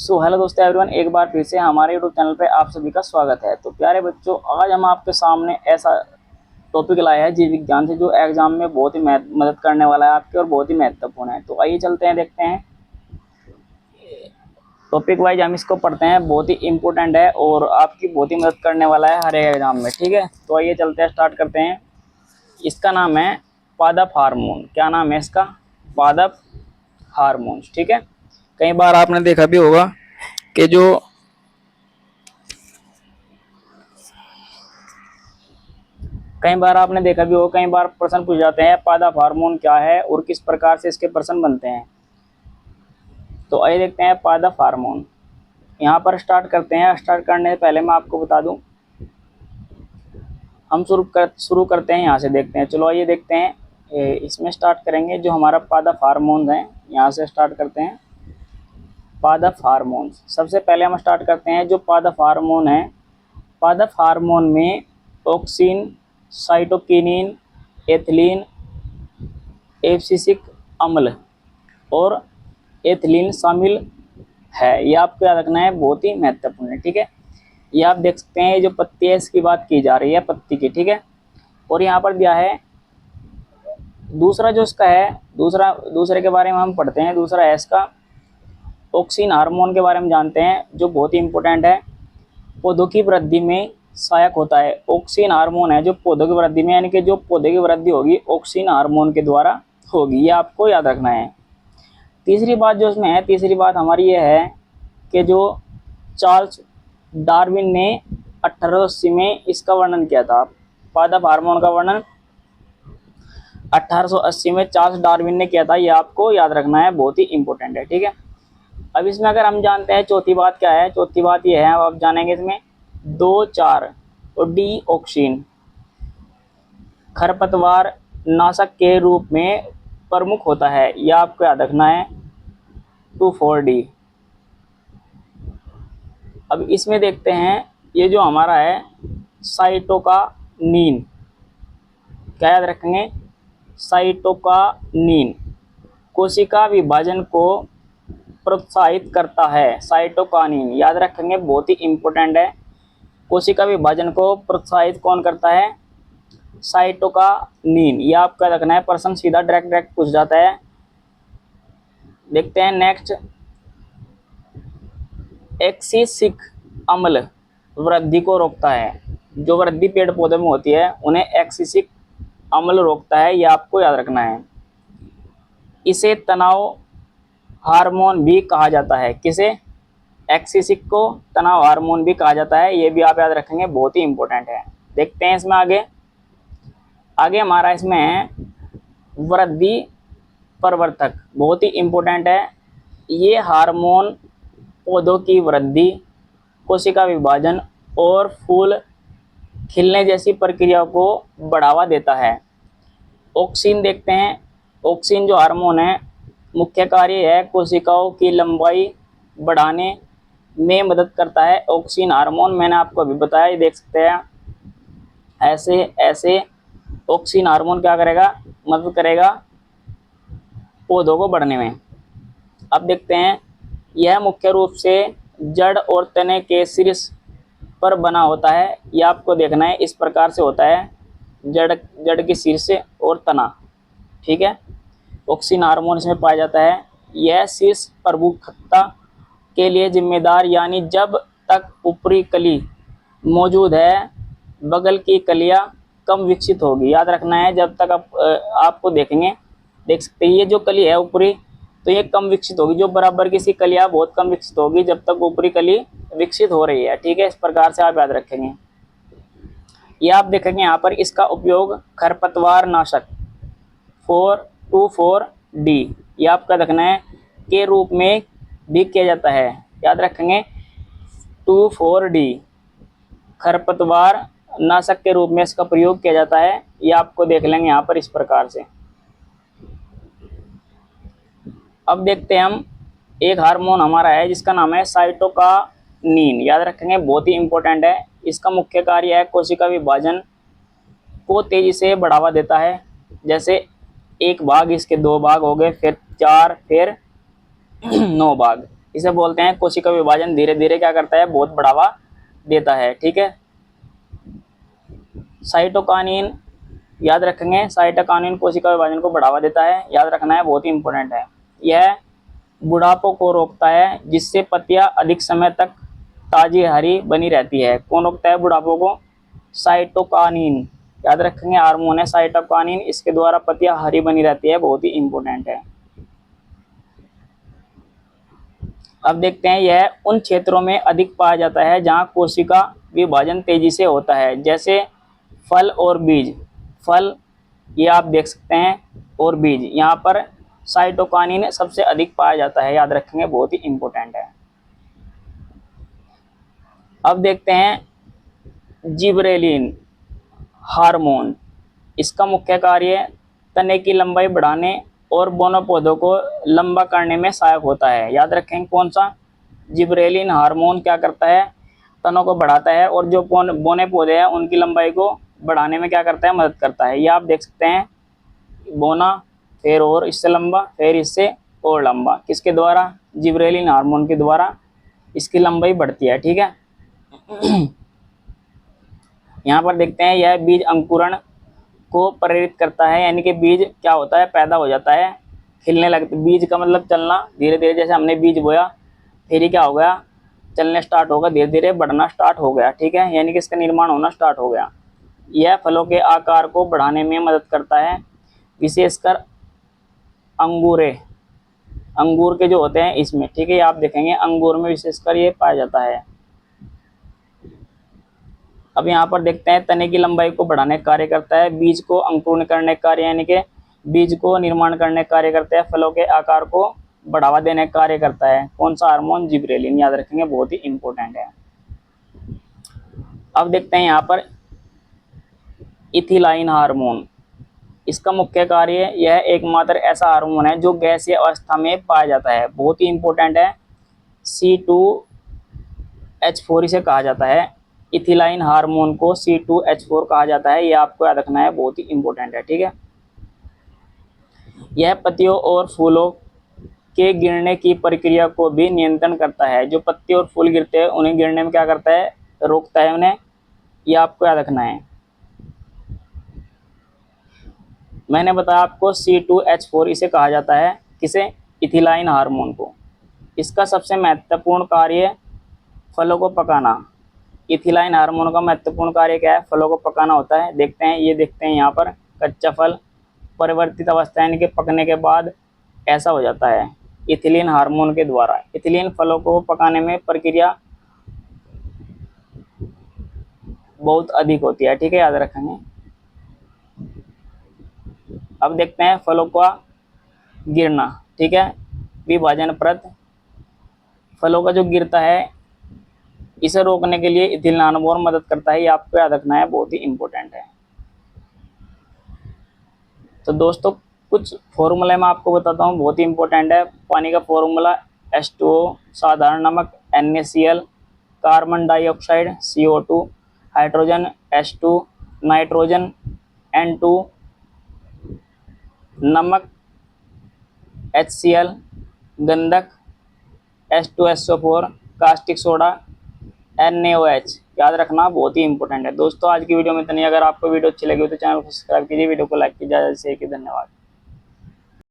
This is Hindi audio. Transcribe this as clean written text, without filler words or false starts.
हेलो दोस्तों एवरीवन, एक बार फिर से हमारे यूट्यूब चैनल पे आप सभी का स्वागत है। तो प्यारे बच्चों, आज हम आपके सामने ऐसा टॉपिक लाए हैं जीव विज्ञान से जो एग्जाम में बहुत ही मदद करने वाला है आपके और बहुत ही महत्वपूर्ण है। तो आइए चलते हैं, देखते हैं टॉपिक वाइज हम इसको पढ़ते हैं। बहुत ही इंपॉर्टेंट है और आपकी बहुत ही मदद करने वाला है हर एक एग्जाम में। ठीक है, तो आइए चलते हैं, स्टार्ट करते हैं। इसका नाम है पादप हार्मोन। क्या नाम है इसका? पादप हार्मोन। ठीक है, कई बार आपने देखा भी होगा कि जो कई बार आपने देखा भी हो, कई बार प्रश्न पूछ जाते हैं पादप हार्मोन क्या है और किस प्रकार से इसके प्रश्न बनते हैं। तो आइए देखते हैं पादप हार्मोन। यहाँ पर स्टार्ट करते हैं। स्टार्ट करने से पहले मैं आपको बता दूं, हम शुरू करते हैं यहाँ से, देखते हैं। चलो आइए देखते हैं, इसमें स्टार्ट करेंगे जो हमारा पादप हार्मोन है। यहाँ से स्टार्ट करते हैं पादप हार्मोन। सबसे पहले हम स्टार्ट करते हैं जो पादप हार्मोन है। पादप हार्मोन में ऑक्सिन, साइटोकिनिन, एथिलीन, एब्सिसिक अम्ल और एथिलीन शामिल है। ये आपको याद रखना है, बहुत ही महत्वपूर्ण है। ठीक है, ये आप देख सकते हैं, जो पत्ती है इसकी बात की जा रही है, पत्ती की। ठीक है, और यहाँ पर दिया है दूसरा जो इसका है, दूसरे के बारे में हम पढ़ते हैं। दूसरा है इसका ऑक्सिन हार्मोन के बारे में जानते हैं, जो बहुत ही इंपॉर्टेंट है। पौधों की वृद्धि में सहायक होता है। ऑक्सिन हार्मोन है जो पौधों की वृद्धि में, यानी कि जो पौधे की वृद्धि होगी ऑक्सिन हार्मोन के द्वारा होगी। ये आपको याद रखना है। तीसरी बात जो इसमें है, तीसरी बात हमारी ये है कि जो चार्ल्स डार्विन ने 1880 में इसका वर्णन किया था। पादप हार्मोन का वर्णन 1880 में चार्ल्स डार्विन ने किया था। ये आपको याद रखना है, बहुत ही इंपॉर्टेंट है। ठीक है, अब इसमें अगर हम जानते हैं चौथी बात क्या है। चौथी बात ये है, अब आप जानेंगे इसमें 2,4 और डी ऑक्सिन खरपतवार नाशक के रूप में प्रमुख होता है। यह आपको याद रखना है, 2,4-D। अब इसमें देखते हैं, ये जो हमारा है साइटोकानिन, क्या याद रखेंगे? साइटोकानिन कोशिका विभाजन को प्रोत्साहित करता है। साइटोकानिन याद रखेंगे, बहुत ही इंपॉर्टेंट है। कोशिका विभाजन को प्रोत्साहित कौन करता है? साइटोकानिन। ये आपका रखना है, प्रश्न सीधा डायरेक्ट पूछ जाता है। देखते हैं नेक्स्ट, एक्सिसिक अम्ल वृद्धि को रोकता है। जो वृद्धि पेड़ पौधे में होती है उन्हें एक्सिसिक अम्ल रोकता है। ये आपको याद रखना है। इसे तनाव हार्मोन भी कहा जाता है। किसे? एक्सिसिक को तनाव हार्मोन भी कहा जाता है। ये भी आप याद रखेंगे, बहुत ही इंपॉर्टेंट है। देखते हैं इसमें आगे हमारा इसमें है वृद्धि प्रवर्धक, बहुत ही इंपॉर्टेंट है। ये हार्मोन पौधों की वृद्धि, कोशिका विभाजन और फूल खिलने जैसी प्रक्रिया को बढ़ावा देता है। ऑक्सिन देखते हैं, ऑक्सिन जो हार्मोन है मुख्य कार्य है कोशिकाओं की लंबाई बढ़ाने में मदद करता है। ऑक्सिन हार्मोन मैंने आपको अभी बताया, ये देख सकते हैं। ऐसे ऐसे ऑक्सिन हार्मोन क्या करेगा? मदद करेगा पौधों को बढ़ने में। अब देखते हैं, यह मुख्य रूप से जड़ और तने के शीर्ष पर बना होता है। यह आपको देखना है, इस प्रकार से होता है, जड़ के शीर्ष और तना। ठीक है, ऑक्सिन हार्मोन इसमें पाया जाता है। यह शीर्ष प्रमुखता के लिए जिम्मेदार, यानी जब तक ऊपरी कली मौजूद है बगल की कलियां कम विकसित होगी। याद रखना है, जब तक आपको देख सकते हैं, ये जो कली है ऊपरी, तो ये कम विकसित होगी। जो बराबर की सी कलियां बहुत कम विकसित होगी जब तक ऊपरी कली विकसित हो रही है। ठीक है, इस प्रकार से आप याद रखेंगे। ये आप देखेंगे यहाँ पर, इसका उपयोग खरपतवार नाशक 2,4-D ये आपका रखना है के रूप में भी किया जाता है। याद रखेंगे, 2,4-D खरपतवार नाशक के रूप में इसका प्रयोग किया जाता है। ये आपको देख लेंगे यहाँ पर, इस प्रकार से। अब देखते हैं हम, एक हार्मोन हमारा है जिसका नाम है साइटोकानिन। याद रखेंगे, बहुत ही इंपॉर्टेंट है। इसका मुख्य कार्य है कोशिका विभाजन को तेजी से बढ़ावा देता है। जैसे एक भाग, इसके 2 भाग हो गए, फिर 4, फिर 9 भाग। इसे बोलते हैं कोशिका विभाजन धीरे धीरे क्या करता है, बहुत बढ़ावा देता है। ठीक है, साइटोकाइनिन याद रखेंगे, साइटोकाइनिन कोशिका विभाजन को बढ़ावा देता है, याद रखना है, बहुत ही इंपॉर्टेंट है। यह बुढ़ापे को रोकता है, जिससे पत्तियां अधिक समय तक ताजी हरी बनी रहती है। कौन रोकता है बुढ़ापे को? साइटोकाइनिन, याद रखेंगे, हार्मोन है साइटोकाइनिन, इसके द्वारा पत्तियां हरी बनी रहती है, बहुत ही इंपॉर्टेंट है। अब देखते हैं, यह उन क्षेत्रों में अधिक पाया जाता है जहां कोशिका विभाजन तेजी से होता है, जैसे फल और बीज। फल ये आप देख सकते हैं, और बीज, यहाँ पर साइटोकाइनिन सबसे अधिक पाया जाता है, याद रखेंगे, बहुत ही इंपॉर्टेंट है। अब देखते हैं जिबरेलिन हार्मोन। इसका मुख्य कार्य तने की लंबाई बढ़ाने और बोने पौधों को लंबा करने में सहायक होता है। याद रखें कौन सा? जिबरेलिन हार्मोन क्या करता है? तनों को बढ़ाता है, और जो बोने पौधे हैं उनकी लंबाई को बढ़ाने में क्या करता है? मदद करता है। ये आप देख सकते हैं, बोना, फिर और इससे लंबा, फिर इससे और लंबा, किसके द्वारा? जिबरेलिन हार्मोन के द्वारा इसकी लंबाई बढ़ती है। ठीक है, यहाँ पर देखते हैं, यह बीज अंकुरण को प्रेरित करता है, यानी कि बीज क्या होता है? पैदा हो जाता है, खिलने लगता है। बीज का मतलब चलना, धीरे धीरे जैसे हमने बीज बोया, फिर ही क्या हो गया? चलने स्टार्ट होगा, धीरे धीरे बढ़ना स्टार्ट हो गया। ठीक है, यानी कि इसका निर्माण होना स्टार्ट हो गया। यह फलों के आकार को बढ़ाने में मदद करता है, विशेषकर अंगूरे, अंगूर के जो होते हैं इसमें। ठीक है, आप देखेंगे अंगूर में विशेषकर ये पाया जाता है। अब यहाँ पर देखते हैं, तने की लंबाई को बढ़ाने का कार्य करता है, बीज को अंकुरण करने का कार्य, यानी कि बीज को निर्माण करने का कार्य करता है, फलों के आकार को बढ़ावा देने का कार्य करता है। कौन सा हार्मोन? जिबरेलिन, याद रखेंगे, बहुत ही इंपॉर्टेंट है। अब देखते हैं यहाँ पर इथिलाइन हार्मोन। इसका मुख्य कार्य, यह एकमात्र ऐसा हार्मोन है जो गैसीय अवस्था में पाया जाता है, बहुत ही इंपॉर्टेंट है। C2H4 इसे कहा जाता है। इथिलाइन हार्मोन को C2H4 कहा जाता है, यह आपको याद रखना है, बहुत ही इंपॉर्टेंट है। ठीक है, यह पत्तियों और फूलों के गिरने की प्रक्रिया को भी नियंत्रण करता है। जो पत्ते और फूल गिरते हैं उन्हें गिरने में क्या करता है? रोकता है उन्हें, यह आपको याद रखना है। मैंने बताया आपको C2H4 इसे कहा जाता है, किसे? इथिलाइन हार्मोन को। इसका सबसे महत्वपूर्ण कार्य फलों को पकाना। इथिलाइन हार्मोन का महत्वपूर्ण कार्य क्या है? फलों को पकाना होता है। देखते हैं, ये देखते हैं यहाँ पर, कच्चा फल परिवर्तित अवस्था, यानी कि पकने के बाद ऐसा हो जाता है इथिलीन हार्मोन के द्वारा। इथिलीन फलों को पकाने में प्रक्रिया बहुत अधिक होती है। ठीक है, याद रखेंगे। अब देखते हैं फलों का गिरना। ठीक है, विभाजन परत, फलों का जो गिरता है इसे रोकने के लिए इथिलीन हार्मोन मदद करता है, ये आपको याद रखना है, बहुत ही इंपॉर्टेंट है। तो दोस्तों, कुछ फॉर्मूले मैं आपको बताता हूँ, बहुत ही इंपॉर्टेंट है। पानी का फॉर्मूला H2O, साधारण नमक NaCl, carbon dioxide CO2, hydrogen H2, nitrogen N2, नमक HCl, गंधक H2SO4, कास्टिक सोडा NaOH। याद रखना, बहुत ही इंपॉर्टेंट है। दोस्तों, आज की वीडियो में इतना ही। अगर आपको वीडियो अच्छी लगी हो तो चैनल को सब्सक्राइब कीजिए, वीडियो को लाइक कीजिए, ज़्यादा से ज़्यादा शेयर कीजिए। धन्यवाद।